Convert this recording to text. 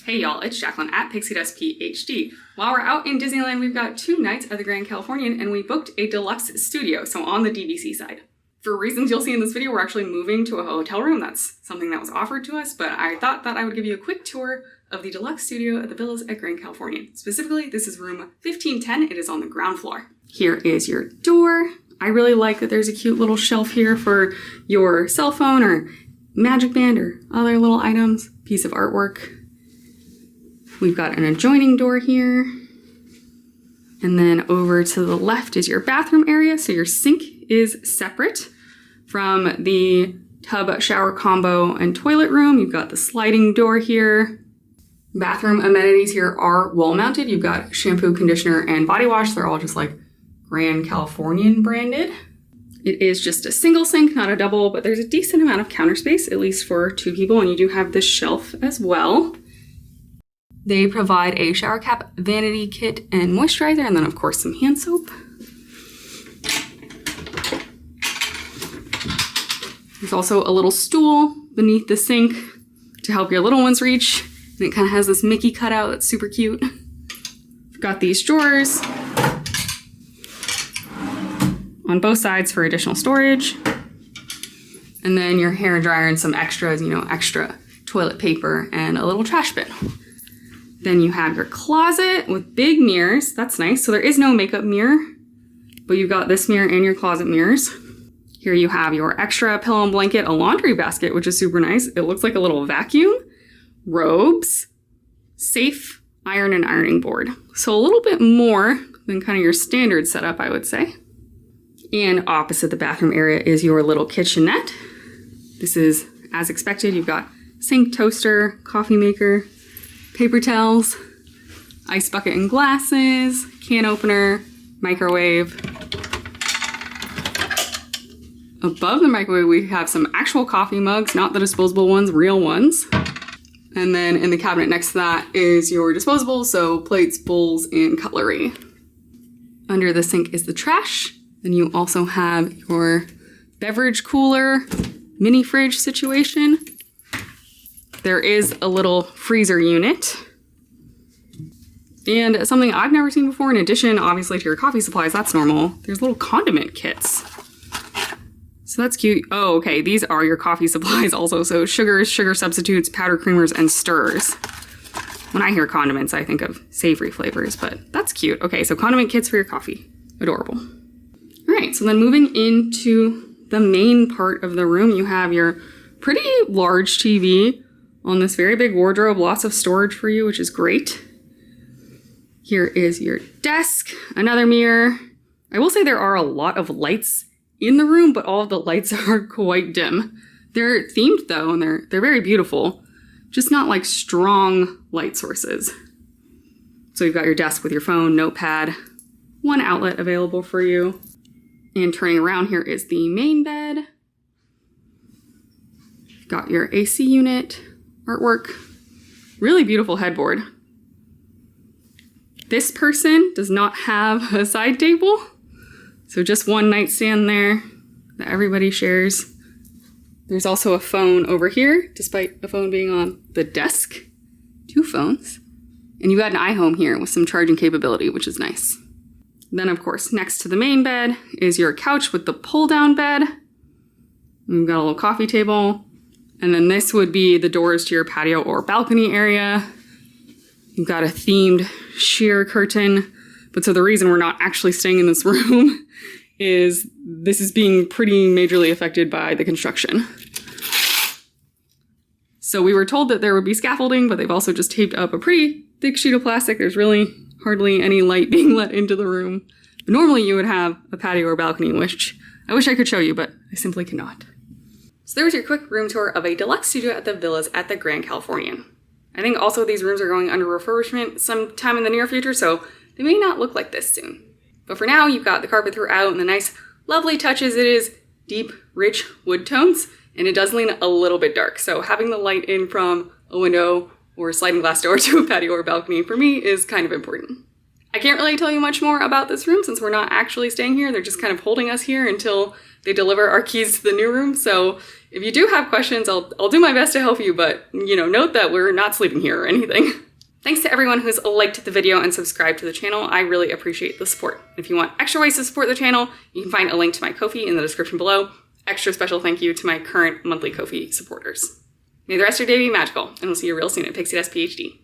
Hey y'all, it's Jacqueline at Pixie Dust PhD. While we're out in Disneyland, we've got 2 nights at the Grand Californian and we booked a deluxe studio, so on the DVC side. For reasons you'll see in this video, we're actually moving to a hotel room. That's something that was offered to us, but I thought that I would give you a quick tour of the deluxe studio at the villas at Grand Californian. Specifically, this is room 1510. It is on the ground floor. Here is your door. I really like that there's a cute little shelf here for your cell phone or magic band or other little items, piece of artwork. We've got an adjoining door here. And then over to the left is your bathroom area. So your sink is separate from the tub, shower combo, and toilet room. You've got the sliding door here. Bathroom amenities here are wall mounted. You've got shampoo, conditioner, and body wash. They're all just like Grand Californian branded. It is just a single sink, not a double, but there's a decent amount of counter space, at least for 2 people. And you do have this shelf as well. They provide a shower cap, vanity kit, and moisturizer, and then of course some hand soap. There's also a little stool beneath the sink to help your little ones reach. And it kind of has this Mickey cutout that's super cute. We've got these drawers on both sides for additional storage. And then your hair dryer and some extras, extra toilet paper and a little trash bin. Then you have your closet with big mirrors. That's nice. So there is no makeup mirror, but you've got this mirror and your closet mirrors. Here you have your extra pillow and blanket, a laundry basket, which is super nice. It looks like a little vacuum, robes, safe, iron and ironing board. So a little bit more than kind of your standard setup, I would say. And opposite the bathroom area is your little kitchenette. This is as expected. You've got sink, toaster, coffee maker, paper towels, ice bucket and glasses, can opener, microwave. Above the microwave, we have some actual coffee mugs, not the disposable ones, real ones. And then in the cabinet next to that is your disposables, so plates, bowls, and cutlery. Under the sink is the trash. Then you also have your beverage cooler, mini fridge situation. There is a little freezer unit. And something I've never seen before, in addition, obviously, to your coffee supplies, that's normal. There's little condiment kits. So that's cute. Oh, okay, these are your coffee supplies also. So sugars, sugar substitutes, powder creamers, and stirrers. When I hear condiments, I think of savory flavors, but that's cute. Okay, so condiment kits for your coffee. Adorable. All right, so then moving into the main part of the room, you have your pretty large TV on this very big wardrobe, lots of storage for you, which is great. Here is your desk, another mirror. I will say there are a lot of lights in the room, but all of the lights are quite dim. They're themed though, and they're very beautiful, just not like strong light sources. So you've got your desk with your phone, notepad, 1 outlet available for you. And turning around, here is the main bed. You've got your AC unit, artwork, really beautiful headboard. This person does not have a side table, so just 1 nightstand there that everybody shares. There's also a phone over here, despite the phone being on the desk. 2 phones. And you've got an iHome here with some charging capability, which is nice. Then, of course, next to the main bed is your couch with the pull-down bed. We've got a little coffee table. And then this would be the doors to your patio or balcony area. You've got a themed sheer curtain. But so the reason we're not actually staying in this room is this is being pretty majorly affected by the construction. So we were told that there would be scaffolding, but they've also just taped up a pretty thick sheet of plastic. There's really hardly any light being let into the room. But normally you would have a patio or balcony, which I wish I could show you, but I simply cannot. So there was your quick room tour of a deluxe studio at the villas at the Grand Californian. I think also these rooms are going under refurbishment sometime in the near future, so they may not look like this soon. But for now, you've got the carpet throughout and the nice, lovely touches. It is deep, rich wood tones, and it does lean a little bit dark. So having the light in from a window or a sliding glass door to a patio or balcony for me is kind of important. I can't really tell you much more about this room since we're not actually staying here. They're just kind of holding us here until They deliver our keys to the new room, so if you do have questions, I'll do my best to help you, but, note that we're not sleeping here or anything. Thanks to everyone who's liked the video and subscribed to the channel. I really appreciate the support. If you want extra ways to support the channel, you can find a link to my Ko-fi in the description below. Extra special thank you to my current monthly Ko-fi supporters. May the rest of your day be magical, and we'll see you real soon at Pixie Dust PhD.